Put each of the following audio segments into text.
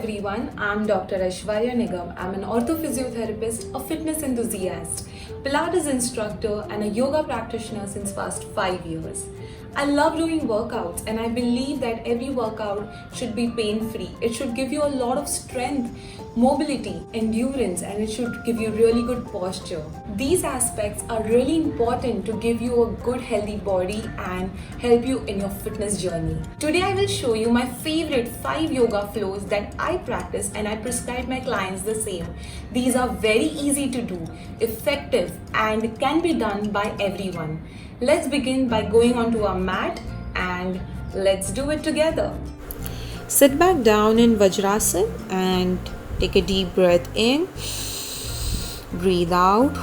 everyone, I'm Dr. Aishwarya Nigam. I'm an orthophysiotherapist, a fitness enthusiast, Pilates instructor, and a yoga practitioner since past 5 years. I love doing workouts and I believe that every workout should be pain-free. It should give you a lot of strength, mobility, endurance, and it should give you really good posture. These aspects are really important to give you a good healthy body and help you in your fitness journey. Today I will show you my favorite 5 yoga flows that I practice and I prescribe my clients the same. These are very easy to do, effective, and can be done by everyone. Let's begin by going onto our mat and let's do it together. Sit back down in Vajrasana and take a deep breath in. Breathe out.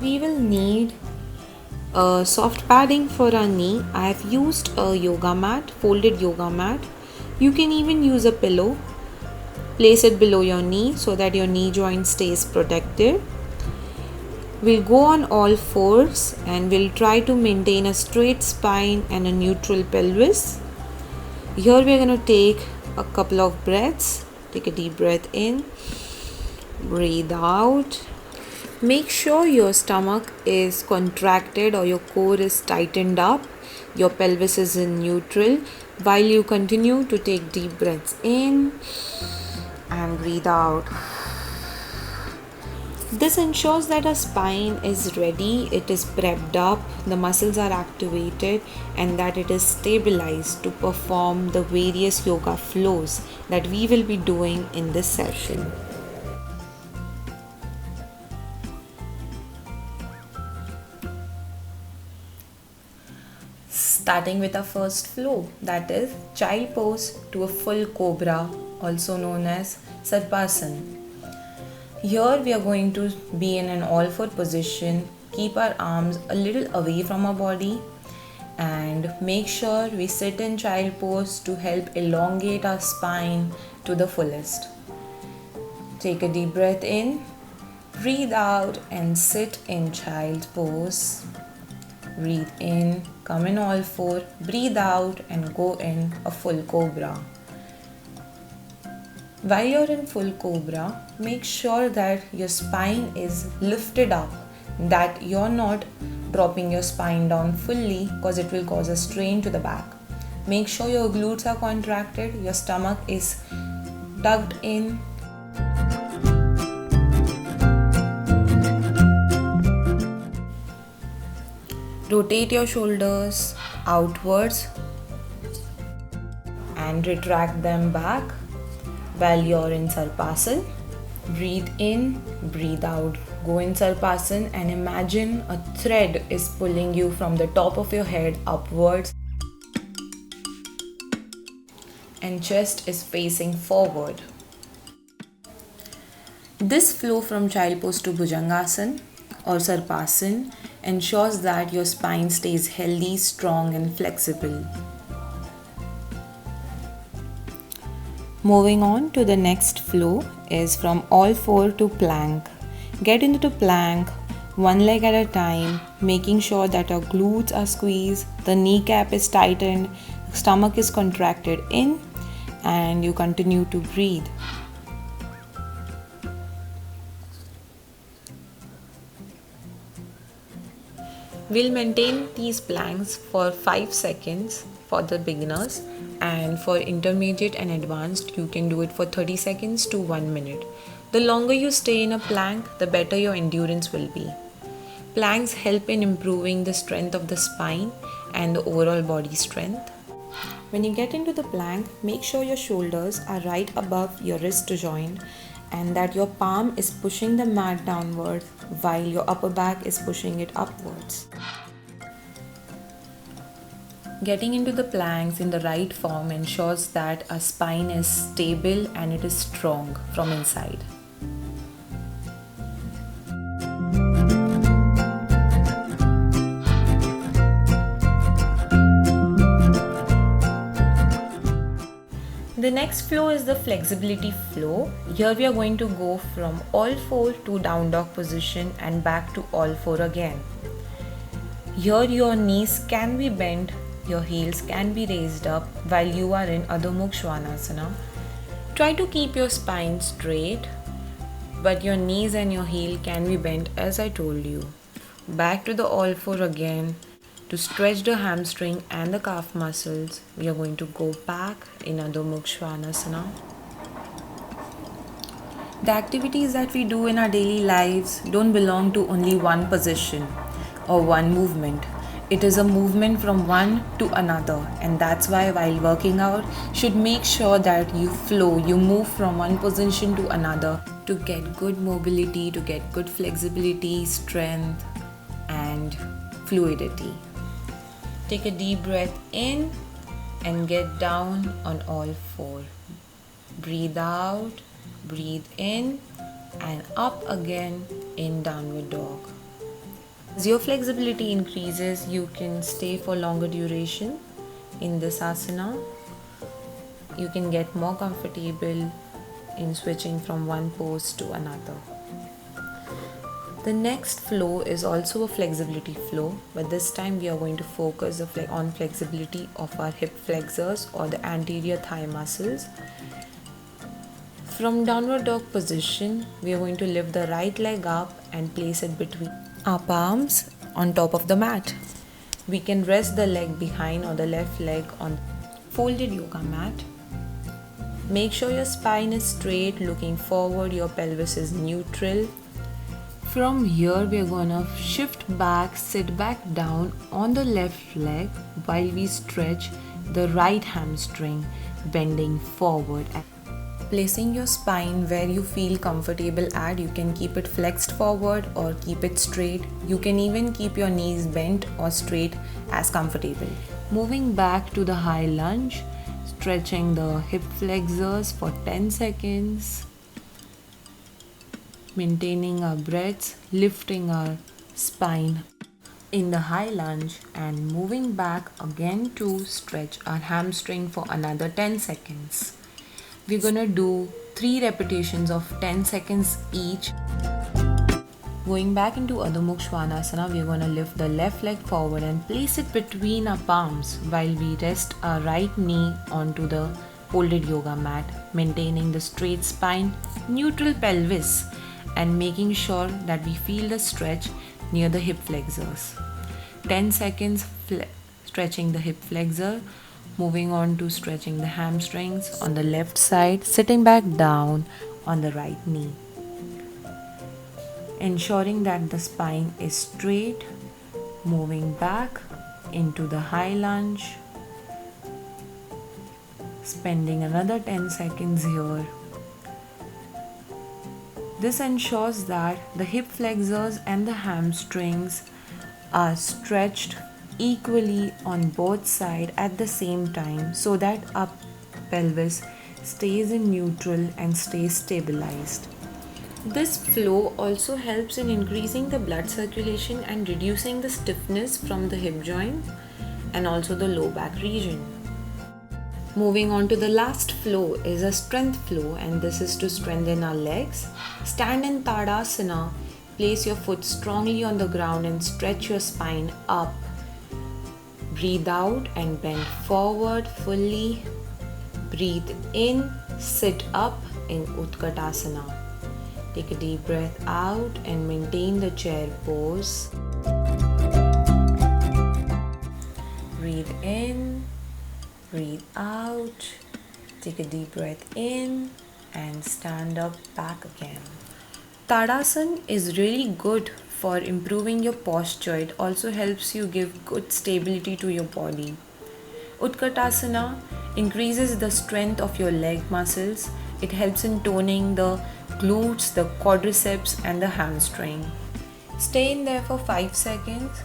We will need a soft padding for our knee. I have used a yoga mat, folded yoga mat. You can even use a pillow. Place it below your knee so that your knee joint stays protected. We'll go on all fours and we'll try to maintain a straight spine and a neutral pelvis. Here we're going to take a couple of breaths. Take a deep breath in. Breathe out. Make sure your stomach is contracted or your core is tightened up. Your pelvis is in neutral while you continue to take deep breaths in and breathe out. This ensures that our spine is ready, it is prepped up, the muscles are activated, and that it is stabilized to perform the various yoga flows that we will be doing in this session. Starting with our first flow, that is child pose to a full cobra, also known as Sarpasana. Here we are going to be in an all-four position, keep our arms a little away from our body and make sure we sit in child pose to help elongate our spine to the fullest. Take a deep breath in, breathe out and sit in child pose. Breathe in, come in all four, breathe out and go in a full cobra. While you're in full cobra, make sure that your spine is lifted up, that you're not dropping your spine down fully because it will cause a strain to the back. Make sure your glutes are contracted, your stomach is tucked in. Rotate your shoulders outwards and retract them back. While you're in Sarpasana, breathe in, breathe out. Go in Sarpasana and imagine a thread is pulling you from the top of your head upwards and chest is facing forward. This flow from child pose to Bhujangasana or Sarpasana ensures that your spine stays healthy, strong and flexible. Moving on to the next flow is from all four to plank. Get into plank, one leg at a time, making sure that our glutes are squeezed, the kneecap is tightened, stomach is contracted in, and you continue to breathe. We'll maintain these planks for 5 seconds for the beginners, and for intermediate and advanced you can do it for 30 seconds to 1 minute. The longer you stay in a plank, the better your endurance will be. Planks help in improving the strength of the spine and the overall body strength. When you get into the plank, make sure your shoulders are right above your wrist joint and that your palm is pushing the mat downwards while your upper back is pushing it upwards. Getting into the planks in the right form ensures that our spine is stable and it is strong from inside. The next flow is the flexibility flow. Here we are going to go from all four to down dog position and back to all four again. Here your knees can be bent, your heels can be raised up while you are in Adho Mukha Svanasana. Try to keep your spine straight, but your knees and your heel can be bent as I told you. Back to the all four again. To stretch the hamstring and the calf muscles, we are going to go back in Adho Mukha Svanasana. The activities that we do in our daily lives don't belong to only one position or one movement. It is a movement from one to another, and that's why while working out, should make sure that you flow, you move from one position to another to get good mobility, to get good flexibility, strength, and fluidity. Take a deep breath in and get down on all four. Breathe out, breathe in, and up again in downward dog. As your flexibility increases, you can stay for longer duration in this asana. You can get more comfortable in switching from one pose to another. The next flow is also a flexibility flow, but this time we are going to focus on flexibility of our hip flexors or the anterior thigh muscles. From downward dog position, we are going to lift the right leg up and place it between our palms on top of the mat. We can rest the leg behind or the left leg on folded yoga mat. Make sure your spine is straight, looking forward, your pelvis is neutral. From here, we are gonna shift back, sit back down on the left leg while we stretch the right hamstring, bending forward. Placing your spine where you feel comfortable at, you can keep it flexed forward or keep it straight. You can even keep your knees bent or straight as comfortable. Moving back to the high lunge, stretching the hip flexors for 10 seconds. Maintaining our breaths, lifting our spine in the high lunge and moving back again to stretch our hamstring for another 10 seconds. We're gonna do 3 repetitions of 10 seconds each. Going back into Adho Mukha Svanasana, we're gonna lift the left leg forward and place it between our palms while we rest our right knee onto the folded yoga mat, maintaining the straight spine, neutral pelvis, and making sure that we feel the stretch near the hip flexors. 10 seconds stretching the hip flexor, moving on to stretching the hamstrings on the left side, sitting back down on the right knee. Ensuring that the spine is straight, moving back into the high lunge, spending another 10 seconds here. This ensures that the hip flexors and the hamstrings are stretched equally on both sides at the same time so that our pelvis stays in neutral and stays stabilized. This flow also helps in increasing the blood circulation and reducing the stiffness from the hip joint and also the low back region. Moving on to the last flow is a strength flow, and this is to strengthen our legs. Stand in Tadasana, place your foot strongly on the ground and stretch your spine up. Breathe out and bend forward fully. Breathe in, sit up in Utkatasana. Take a deep breath out and maintain the chair pose. Breathe in. Breathe out, take a deep breath in and stand up back again. Tadasana is really good for improving your posture. It also helps you give good stability to your body. Utkatasana increases the strength of your leg muscles. It helps in toning the glutes, the quadriceps and the hamstring. Stay in there for 5 seconds,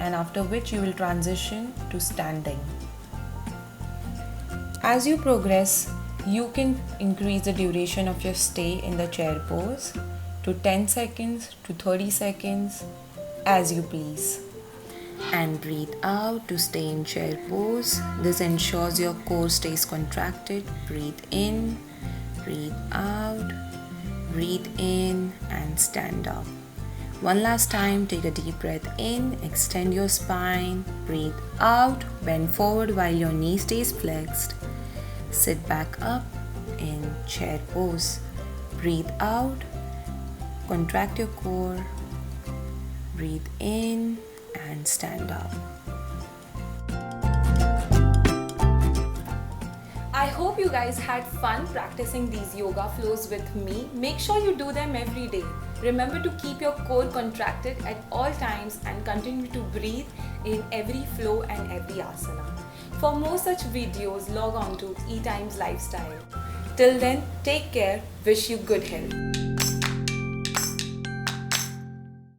and after which you will transition to standing. As you progress, you can increase the duration of your stay in the chair pose to 10 seconds to 30 seconds as you please. And breathe out to stay in chair pose. This ensures your core stays contracted. Breathe in, breathe out, breathe in and stand up. One last time, take a deep breath in, extend your spine, breathe out, bend forward while your knee stays flexed. Sit back up in chair pose. Breathe out, contract your core, breathe in and stand up. I hope you guys had fun practicing these yoga flows with me. Make sure you do them every day. Remember to keep your core contracted at all times and continue to breathe in every flow and every asana. For more such videos, log on to eTimes Lifestyle. Till then, take care. Wish you good health.